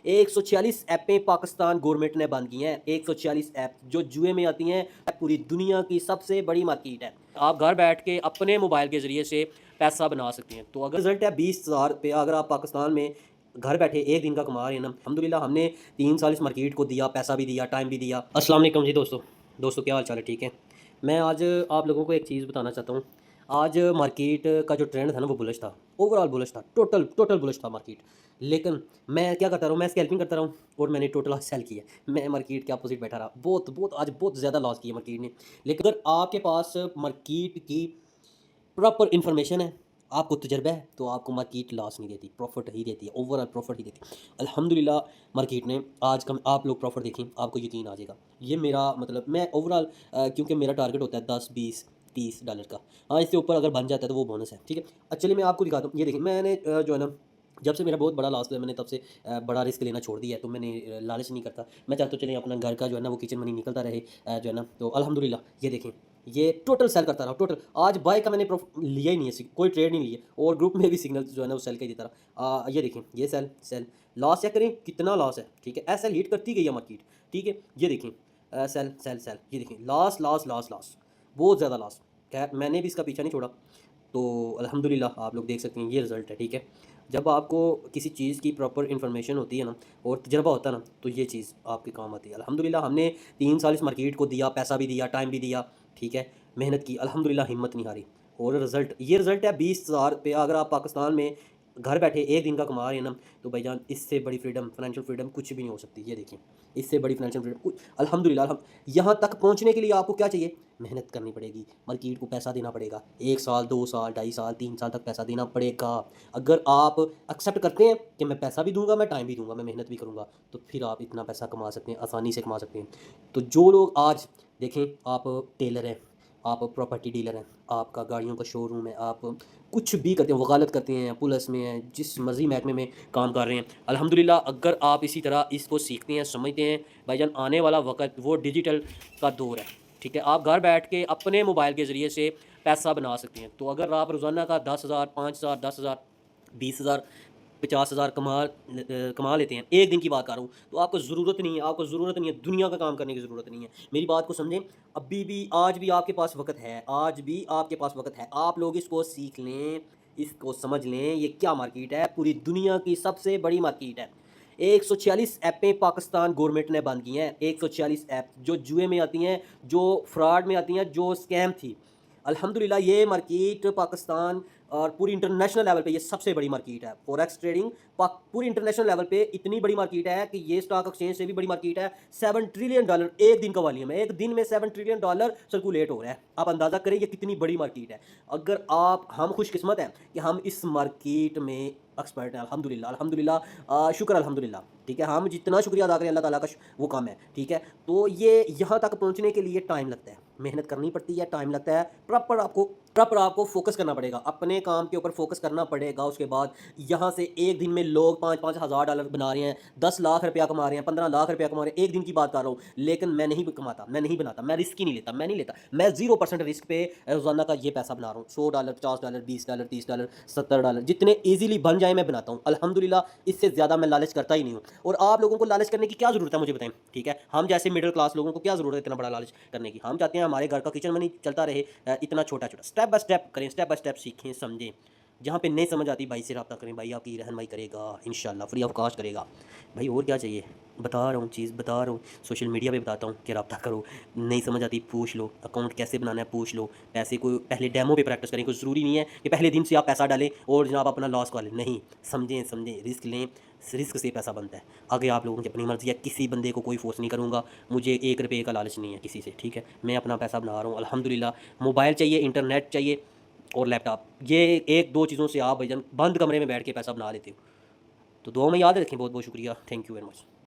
146 ऐपें Pakistan government ने बंद की हैं। 146 ऐप जो जुए में आती हैं। पूरी दुनिया की सबसे बड़ी मार्केट है। आप घर बैठ के अपने मोबाइल के ज़रिए से पैसा बना सकते हैं। तो अगर रिजल्ट है 20,000 रुपया, अगर आप पाकिस्तान में घर बैठे एक दिन का कमा रहे हैं ना, अल्हम्दुलिल्लाह हमने 3 साल इस मार्केट को दिया, पैसा भी दिया, टाइम भी दिया। अस्सलाम वालेकुम जी दोस्तों क्या हाल चाल है? ठीक है। मैं आज आप लोगों को एक चीज़ बताना चाहता हूँ। आज मार्केट का जो ट्रेंड था ना वो बुलिश था, ओवरऑल बुलिश था, टोटल बुलिश था मार्केट। लेकिन मैं क्या करता रहा, मैं स्कैल्पिंग करता रहा और मैंने टोटल आज सेल किया। मैं मार्केट के अपोजिट बैठा रहा, बहुत आज बहुत ज़्यादा लॉस किया मार्केट ने। लेकिन अगर आपके पास मार्केट की प्रॉपर इन्फॉर्मेशन है, आपको तजर्बा है, तो आपको मार्केट लॉस नहीं देती, प्रॉफिट ही देती है, ओवरऑल प्रॉफिट ही देती है। अल्हम्दुलिल्लाह मार्केट ने आज कम, आप लोग प्रॉफिट देखें, आपको यकीन आ जाएगा। ये मेरा मतलब, मैं ओवरऑल क्योंकि मेरा टारगेट होता है 10 20 30 डॉलर का। हाँ, इससे ऊपर अगर बन जाता है तो वो बोनस है, ठीक है। चलिए मैं आपको दिखाता हूँ। ये देखिए, मैंने जो है ना, जब से मेरा बहुत बड़ा लॉस हुआ, मैंने तब से बड़ा रिस्क लेना छोड़ दिया है। तो मैंने लालच नहीं करता, मैं चाहता हूँ चलिए अपना घर का जो है ना वो किचन मनी निकलता रहे, जो है ना। तो अल्हम्दुलिल्लाह ये देखें, ये टोटल सेल करता रहा, टोटल। आज बाय का मैंने लिया ही नहीं है, कोई ट्रेड नहीं लिया, और ग्रुप में भी सिग्नल जो है ना वो सेल का ही देता रहा। ये देखें, ये सेल सेल लॉस चेक करें कितना लॉस है, ठीक है। ऐसा हिट करती गई है मार्केट, ठीक है। ये देखें, सेल सेल सेल, ये देखें, लॉस लॉस लॉस लॉस, बहुत ज़्यादा लॉस। खैर मैंने भी इसका पीछा नहीं छोड़ा। तो अल्हम्दुलिल्लाह आप लोग देख सकते हैं, ये रिज़ल्ट है, ठीक है। जब आपको किसी चीज़ की प्रॉपर इन्फॉर्मेशन होती है ना, और तजर्बा होता है ना, तो ये चीज़ आपके काम आती है। अल्हम्दुलिल्लाह हमने 3 साल इस मार्केट को दिया, पैसा भी दिया, टाइम भी दिया, ठीक है। मेहनत की, अल्हम्दुलिल्लाह हिम्मत नहीं हारी। और ये रिज़ल्ट है 20,000 रुपया। अगर आप पाकिस्तान में घर बैठे एक दिन का कमा रहे हैं ना, तो भाईजान इससे बड़ी फ्रीडम, फाइनेंशियल फ्रीडम कुछ भी नहीं हो सकती। ये देखिए, इससे बड़ी फाइनेंशियल फ्रीडम कुछ, अल्हम्दुलिल्लाह। यहाँ तक पहुँचने के लिए आपको क्या चाहिए? मेहनत करनी पड़ेगी, मार्केट को पैसा देना पड़ेगा। 1 साल 2 साल 2.5 साल 3 साल तक पैसा देना पड़ेगा। अगर आप एक्सेप्ट करते हैं कि मैं पैसा भी दूंगा, मैं टाइम भी दूंगा, मैं मेहनत भी करूंगा, तो फिर आप इतना पैसा कमा सकते हैं, आसानी से कमा सकते हैं। तो जो लोग आज देखें, आप टेलर हैं, आप प्रॉपर्टी डीलर हैं, आपका गाड़ियों का शोरूम है, आप कुछ भी करते हैं, वकालत करते हैं, पुलिस में हैं, जिस मर्जी महकमे में काम कर रहे हैं, अल्हम्दुलिल्लाह अगर आप इसी तरह इसको सीखते हैं, समझते हैं, भाईजान आने वाला वक्त वो डिजिटल का दौर है, ठीक है। आप घर बैठ के अपने मोबाइल के ज़रिए से पैसा बना सकते हैं। तो अगर आप रोज़ाना का 10,000 5,000 10,000 20,000 50,000 कमा लेते हैं, एक दिन की बात कर रहा हूँ, तो आपको ज़रूरत नहीं है दुनिया का काम करने की ज़रूरत नहीं है। मेरी बात को समझें, अभी भी आज भी आपके पास वक्त है, आज भी आपके पास वक्त है। आप लोग इसको सीख लें, इसको समझ लें, ये क्या मार्केट है, पूरी दुनिया की सबसे बड़ी मार्केट है। 146 ऐपें पाकिस्तान गवर्नमेंट ने बंद की हैं। 146 ऐप जो जुए में आती हैं, जो फ्रॉड में आती हैं, जो स्कैम थी। अल्हम्दुलिल्लाह ये मार्केट पाकिस्तान और पूरी इंटरनेशनल लेवल पे ये सबसे बड़ी मार्केट है। फॉरेक्स ट्रेडिंग पूरी इंटरनेशनल लेवल पे इतनी बड़ी मार्केट है कि ये स्टॉक एक्सचेंज से भी बड़ी मार्केट है। $7 ट्रिलियन एक दिन का वॉल्यूम है, एक दिन में $7 ट्रिलियन सर्कुलेट हो रहा है। आप अंदाज़ा करें ये कितनी बड़ी मार्केट है। अगर आप, हम खुशकिस्मत हैं कि हम इस मार्केट में एक्सपर्ट हैं, अल्हम्दुलिल्लाह अल्हम्दुलिल्लाह, शुक्र अल्हम्दुलिल्लाह, ठीक है। हम जितना शुक्रिया अदा करें अल्लाह ताला का वो कम है, ठीक है। तो ये यहाँ तक पहुँचने के लिए टाइम लगता है, मेहनत करनी पड़ती है, टाइम लगता है, प्रॉपर आपको फोकस करना पड़ेगा, अपने काम के ऊपर फोकस करना पड़ेगा। उसके बाद यहाँ से एक दिन में लोग 5-5 हज़ार डॉलर बना रहे हैं, 10 लाख रुपया कमा रहे हैं, 15 लाख रुपया कमा रहे हैं, एक दिन की बात कर रहा हूँ। लेकिन मैं नहीं कमाता, मैं नहीं बनाता, मैं रिस्क ही नहीं लेता, मैं 0% रिस्क पे रोजाना का ये पैसा बना रहा हूँ। $100 $50 $20 $30 $70 जितने ईजिली बन जाए मैं बनाता हूँ, अल्हम्दुलिल्लाह। इससे ज़्यादा मैं लालच करता ही नहीं हूँ। और आप लोगों को लालच करने की क्या ज़रूरत है मुझे बताएं, ठीक है। हम जैसे मिडिल क्लास लोगों को क्या ज़रूरत है इतना बड़ा लालच करने की? हम चाहते हैं हमारे घर का किचन मनी चलता रहे, इतना छोटा छोटा स्टेप बाय स्टेप करें, स्टेप बाय स्टेप सीखें, समझें। जहाँ पे नहीं समझ आती भाई से रब्ता करें, भाई आपकी रहनुमाई करेगा इंशाल्लाह, फ्री ऑफ कॉस्ट करेगा भाई। और क्या चाहिए, बता रहा हूँ, चीज़ बता रहा हूँ, सोशल मीडिया पे बताता हूँ कि रब्ता करो। नहीं समझ आती पूछ लो, अकाउंट कैसे बनाना है पूछ लो, पैसे को पहले डेमो पे प्रैक्टिस करें। कुछ ज़रूरी नहीं है कि पहले दिन से आप पैसा डालें और जनाब अपना लॉस कर लें, नहीं, समझें, रिस्क लें, रिस्क से पैसा बनता है। आगे आप लोगों की अपनी मर्ज़ी है, किसी बंदे को कोई फोर्स नहीं करूँगा, मुझे 1 रुपये का लालच नहीं है किसी से, ठीक है। मैं अपना पैसा बना रहा हूँ अल्हम्दुलिल्लाह। मोबाइल चाहिए, इंटरनेट चाहिए और लैपटॉप, ये 1-2 चीज़ों से आप भाईजान बंद कमरे में बैठ के पैसा बना लेते हो। तो दुआ में याद रखें। बहुत बहुत शुक्रिया, थैंक यू वेरी मच।